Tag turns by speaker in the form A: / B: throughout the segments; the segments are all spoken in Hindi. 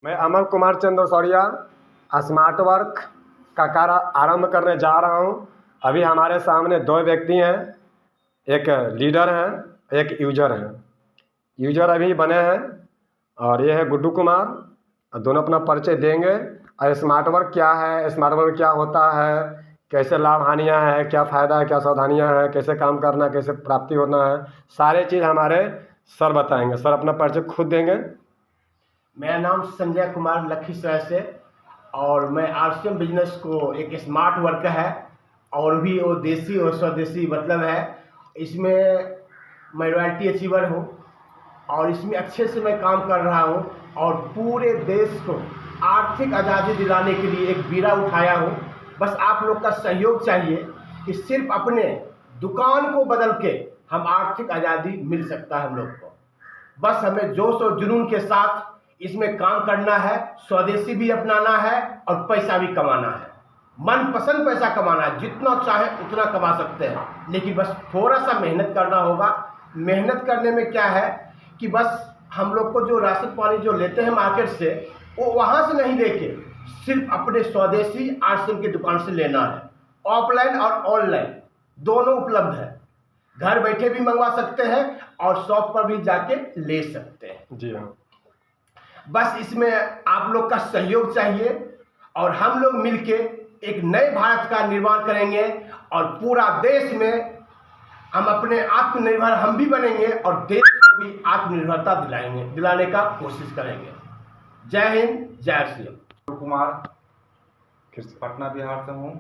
A: मैं अमर कुमार चंद्र सौरिया स्मार्ट वर्क का कार्य आरंभ करने जा रहा हूं। अभी हमारे सामने दो व्यक्ति हैं, एक लीडर हैं, एक यूजर हैं। यूजर अभी बने हैं और ये है गुड्डू कुमार। दोनों अपना परिचय देंगे और स्मार्ट वर्क क्या है, स्मार्ट वर्क क्या होता है, कैसे लाभ हानियाँ हैं, क्या फ़ायदा है, क्या सावधानियाँ हैं, कैसे काम करना, कैसे प्राप्ति होना है, सारे चीज़ हमारे सर बताएंगे। सर अपना परिचय खुद देंगे।
B: मेरा नाम संजय कुमार लखीसराय से, और मैं आरसीएम बिजनेस को एक स्मार्ट वर्क है और भी वो देसी और स्वदेशी मतलब है। इसमें मैं रॉयल्टी अचीवर हूँ और इसमें अच्छे से मैं काम कर रहा हूँ और पूरे देश को आर्थिक आज़ादी दिलाने के लिए एक बीड़ा उठाया हूँ। बस आप लोग का सहयोग चाहिए कि सिर्फ अपने दुकान को बदल के हम आर्थिक आज़ादी मिल सकता है हम लोग को। बस हमें जोश और जुनून के साथ इसमें काम करना है, स्वदेशी भी अपनाना है और पैसा भी कमाना है। मनपसंद पैसा कमाना है, जितना चाहे उतना कमा सकते हैं, लेकिन बस थोड़ा सा मेहनत करना होगा। मेहनत करने में क्या है कि बस हम लोग को जो राशन पानी जो लेते हैं मार्केट से, वो वहाँ से नहीं लेके सिर्फ अपने स्वदेशी आरसीएम की दुकान से लेना है। ऑफलाइन और ऑनलाइन दोनों उपलब्ध है, घर बैठे भी मंगवा सकते हैं और शॉप पर भी जाके ले सकते हैं।
A: जी हाँ।
B: बस इसमें आप लोग का सहयोग चाहिए और हम लोग मिलके एक नए भारत का निर्माण करेंगे और पूरा देश में हम अपने आत्मनिर्भर हम भी बनेंगे और देश को भी आत्मनिर्भरता दिलाने का कोशिश करेंगे। जय हिंद, जय आरसीएम।
C: कुमार पटना बिहार से हूँ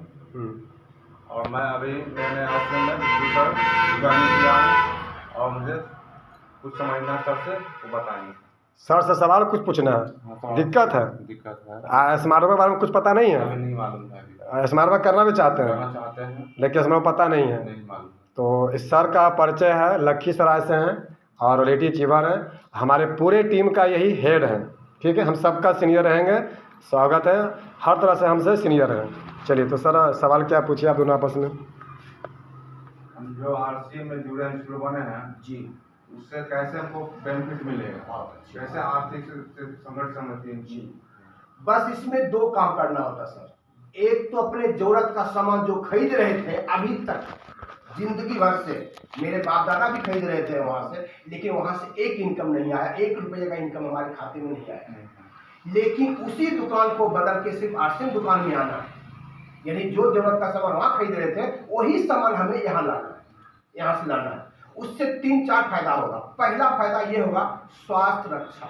C: और मैं अभी मैंने आरसीएम में कंप्यूटर ज्वाइन किया है और मुझे कुछ समझना सर से वो बताएंगे।
A: सर से सवाल कुछ पूछना है।
C: हाँ,
A: दिक्कत है स्मार्ट वर्क के बारे में कुछ पता नहीं है।
C: अभी नहीं मालूम है।
A: स्मार्ट वर्क करना भी चाहते
C: करना
A: हैं
C: चाहते हैं
A: लेकिन इसमें पता नहीं है।
C: नहीं मालूम।
A: तो इस सर का परिचय है, लखीसराय से हैं और रॉयल्टी अचीवर हैं। हमारे पूरे टीम का यही हेड है। ठीक है, हम सबका सीनियर रहेंगे। स्वागत है, हर तरह से हमसे सीनियर हैं। चलिए तो सर सवाल क्या पूछिए आप दोनों आपस में।
C: हम जो आरसीएम में जुड़े हैं, शुरू बने हैं
B: जी,
C: उससे कैसे हमको बेनिफिट मिलेगा, कैसे आर्थिक संगठन समझती हैं
B: जी। बस इसमें दो काम करना होता सर। एक तो अपने जरूरत का सामान जो खरीद रहे थे अभी तक जिंदगी भर से, मेरे बाप दादा भी खरीद रहे थे वहां से, लेकिन वहां से एक इनकम नहीं आया, 1 रुपये का इनकम हमारे खाते में नहीं आया। लेकिन उसी दुकान को बदल के सिर्फ आरसीएम दुकान में आना है, यानी जो जरूरत का सामान वहां खरीद रहे थे वही सामान हमें यहाँ लाना है, यहाँ से लाना है। उससे 3-4 फायदा होगा। पहला फायदा ये होगा स्वास्थ्य रक्षा।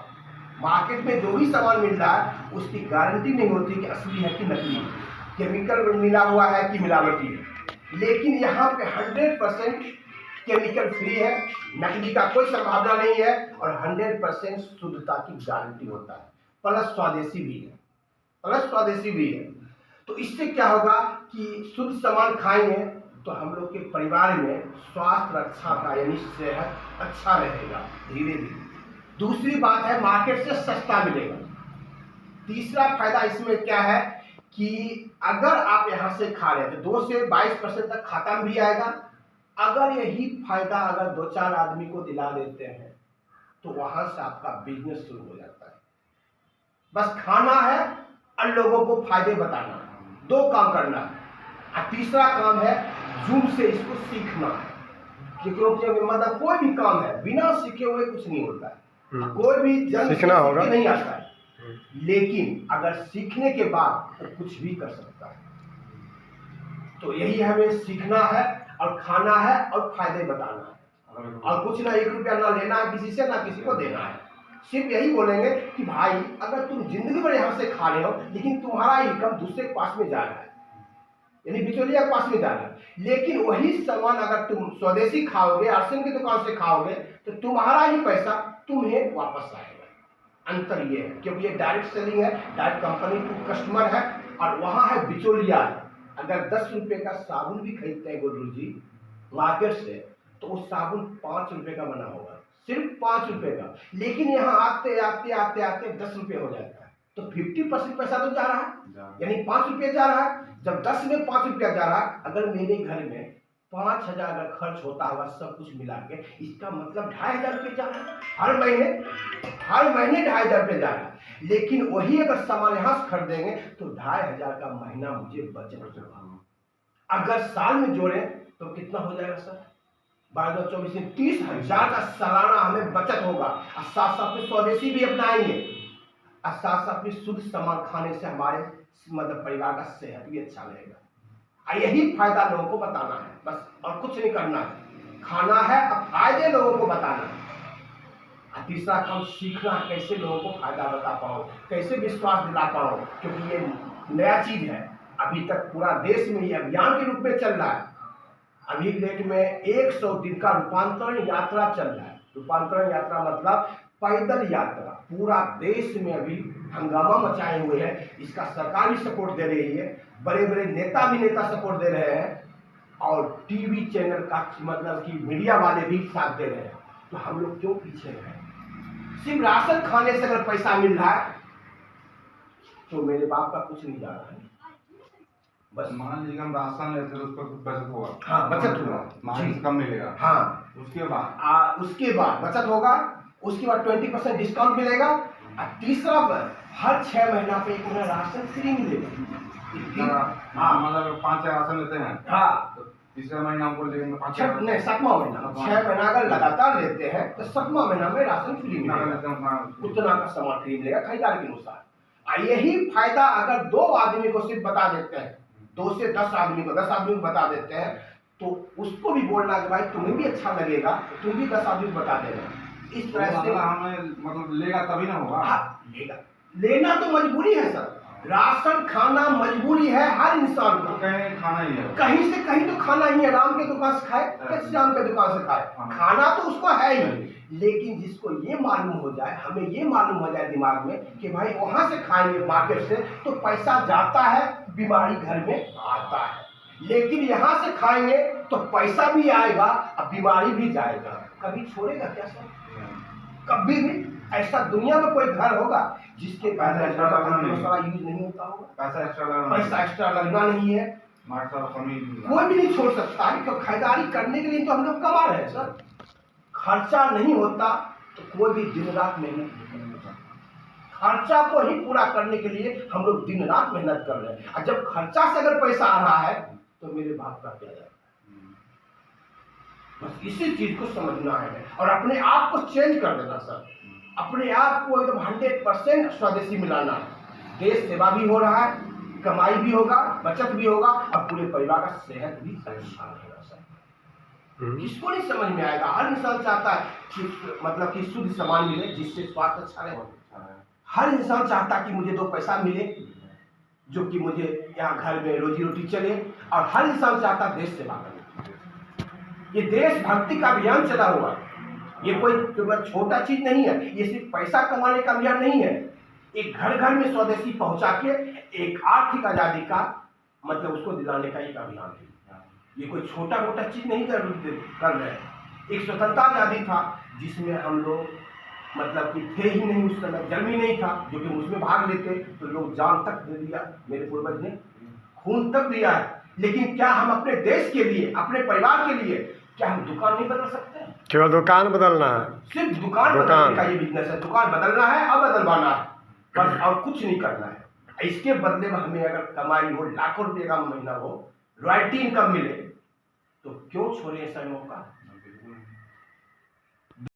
B: मार्केट में जो भी सामान मिल रहा है उसकी गारंटी नहीं होती कि असली है कि नकली है, केमिकल मिला हुआ है कि मिलावटी है। लेकिन यहाँ पे 100% केमिकल फ्री है, नकली का कोई संभावना नहीं है और 100% शुद्धता की गारंटी होता है। प्लस स्वदेशी भी है। तो इससे क्या होगा कि शुद्ध सामान खाएंगे तो हम लोग के परिवार में स्वास्थ्य रक्षा का यानी सेहत अच्छा रहेगा धीरे धीरे। दूसरी बात है मार्केट से सस्ता मिलेगा। तीसरा फायदा इसमें क्या है कि अगर आप यहाँ से खा रहे थे 2 से 22% तक खाता में भी आएगा। अगर यही फायदा अगर 2-4 आदमी को दिला देते हैं तो वहां से आपका बिजनेस शुरू हो जाता है। बस खाना है और लोगों को फायदे बताना है, 2 काम करना है। और तीसरा काम है जूम से इसको सीखना है, क्योंकि मतलब कोई भी काम है बिना सीखे हुए कुछ नहीं होता है। कोई भी जल्द
A: सीखना होगा,
B: नहीं आता है, लेकिन अगर सीखने के बाद तो कुछ भी कर सकता है। तो यही हमें सीखना है और खाना है और फायदे बताना है और कुछ ना 1 रुपया ना लेना है किसी से, ना किसी को देना है। सिर्फ यही बोलेंगे कि भाई अगर तुम जिंदगी भर यहाँ से खा रहे हो लेकिन तुम्हारा इनकम दूसरे के पास में जा रहा है, यानी बिचौलिया के पास में जा रहा है, लेकिन वही सामान अगर तुम स्वदेशी खाओगे, आरसीएम की दुकान से खाओगे तो तुम्हारा ही पैसा तुम्हें वापस आएगा। अंतर ये है क्योंकि ये डायरेक्ट सेलिंग है, डायरेक्ट कंपनी टू कस्टमर है और वहां है बिचौलिया। अगर 10 रुपये का साबुन भी खरीदते हैं गुरु जी मार्केट से तो वो साबुन 5 रुपये का बना होगा, सिर्फ 5 रुपये का, लेकिन यहाँ आते आते 10 रुपये हो जाता है। तो 50% पैसा तो जा रहा है, यानी 5 रुपये जा रहा है। जब 10 में 5 रुपया जा रहा है, अगर मेरे घर में 5,000 अगर खर्च होता होगा सब कुछ मिला के, इसका मतलब 2,500 रुपये जा रहा है हर महीने 2,500 रुपये जा रहा है। लेकिन वही अगर सामान यहाँ से खरीदेंगे तो 2,500 का महीना मुझे बचत होगा। अगर साल में जोड़े तो कितना हो जाएगा सर? 12-24 में 30,000 का सालाना हमें बचत होगा। और साथ साथ में स्वदेशी भी अपनाएंगे और साथ साथ में शुद्ध सामान खाने से हमारे मतलब परिवार का सेहत भी अच्छा रहेगा। यही फायदा लोगों को बताना है बस, और कुछ नहीं करना है। खाना है और फायदे लोगों को बताना है। तीसरा काम सीखना है, कैसे लोगों को फायदा बता पाओ, कैसे विश्वास दिला पाओ, क्योंकि ये नया चीज है। अभी तक पूरा देश में ये अभियान के रूप में चल रहा है। अभी डेट में 100 दिन का रूपांतरण यात्रा चल रहा है। रूपांतरण यात्रा मतलब पैदल यात्रा, पूरा देश में अभी हंगामा मचाए हुए है। इसका सरकार भी सपोर्ट दे रही है, बड़े बड़े नेता सपोर्ट दे रहे हैं, और टीवी चैनल का मतलब कि मीडिया वाले भी साथ दे रहे हैं। तो हम लोग क्यों पीछे हैं? सिर्फ राशन खाने से अगर पैसा मिल रहा है तो मेरे बाप का कुछ नहीं जा रहा है।
C: बस मान लीजिए हम राशन लेते तो उसका कुछ बचत होगा।
B: हाँ, बचत होगा,
C: मान कम मिलेगा।
B: हाँ, उसके बाद बचत होगा, उसके बाद 20% डिस्काउंट मिलेगा। और तीसरा हर 6 महीना पे 1 महीना राशन फ्री मिलेगा।
C: हाँ, मतलब 5 राशन लेते हैं।
B: हाँ,
C: तो तीसरा महीना हमको लेंगे 5
B: नहीं 7वां महीना, 6 महीना अगर लगातार लेते हैं तो 7वां महीना में राशन फ्री मिलेगा। उतना का सामान फ्री मिलेगा खरीदारी के अनुसार। यही फायदा अगर 2 आदमी को सिर्फ बता देते हैं, 2 से 10 आदमी को 10 आदमी को बता देते हैं, तो उसको भी बोलना कि भाई तुम्हें भी अच्छा लगेगा, तुम भी 10 आदमी को बता देना। इस तरह से
C: हमें मतलब लेगा तभी ना होगा।
B: हाँ, लेना तो मजबूरी है सर। राशन खाना मजबूरी है हर इंसान को।
C: कहीं खाना ही है,
B: कहीं से कहीं तो खाना ही है। राम के दुकान से खाए या श्याम के दुकान से खाए, खाना तो उसको है ही। लेकिन जिसको ये मालूम हो जाए, हमें ये मालूम हो जाए दिमाग में कि भाई वहां से खाएंगे मार्केट से तो पैसा जाता है, बीमारी घर में आता है। लेकिन यहाँ से खाएंगे तो पैसा भी आएगा और बीमारी भी जाएगा। कभी छोड़ेगा क्या सर? कभी भी ऐसा दुनिया में कोई घर होगा जिसके पैसा यूज नहीं होता होगा? पैसा एक्स्ट्रा लगना नहीं है, कोई भी नहीं छोड़ सकता है। क्योंकि खरीदारी करने के लिए तो हम लोग कमा रहे हैं सर। खर्चा नहीं होता तो कोई भी दिन रात मेहनत नहीं करता। खर्चा को ही पूरा करने के लिए हम लोग दिन रात मेहनत कर रहे हैं। और जब खर्चा से अगर पैसा आ रहा है तो मेरे बाप का क्या जाता है? बस इसी चीज को समझना है और अपने आप को चेंज कर देना सर। अपने आप को एकदम 100% स्वदेशी मिलाना है। देश सेवा भी हो रहा है, कमाई भी होगा, बचत भी होगा और पूरे परिवार का सेहत भी अच्छा रहेगा सर। किसको नहीं समझ में आएगा? हर इंसान चाहता है कि मतलब कि शुद्ध सामान मिले जिससे स्वास्थ्य अच्छा रहे। हर इंसान चाहता है कि मुझे 2 पैसा मिले जो कि मुझे यहाँ घर में रोजी रोटी चले, और हर इंसान चाहता है देश सेवा करे। ये देशभक्ति का अभियान चला हुआ है। ये कोई छोटा चीज नहीं है। ये सिर्फ पैसा कमाने का अभियान नहीं है। एक घर घर में स्वदेशी पहुंचा के एक आर्थिक आजादी का मतलब उसको दिलाने का एक अभियान है। ये कोई छोटा मोटा चीज नहीं कर रहे हैं। एक स्वतंत्रता आजादी था जिसमें हम लोग मतलब कि थे ही नहीं, उस समय जन्म ही नहीं था जो कि उसमें भाग लेते तो लोग जान तक दे दिया, मेरे पूर्वज ने खून तक दिया है। लेकिन क्या हम अपने देश के लिए, अपने परिवार के लिए क्या हम दुकान नहीं बदल सकते?
A: केवल दुकान बदलना है,
B: सिर्फ दुकान बदलने का ये बिजनेस है। दुकान बदलना है और बदलवाना है बस, और कुछ नहीं करना है। इसके बदले में हमें अगर कमाई हो, लाखों रुपये का महीना हो, रॉयल्टी इनकम मिले तो क्यों छोड़े ऐसा मौका?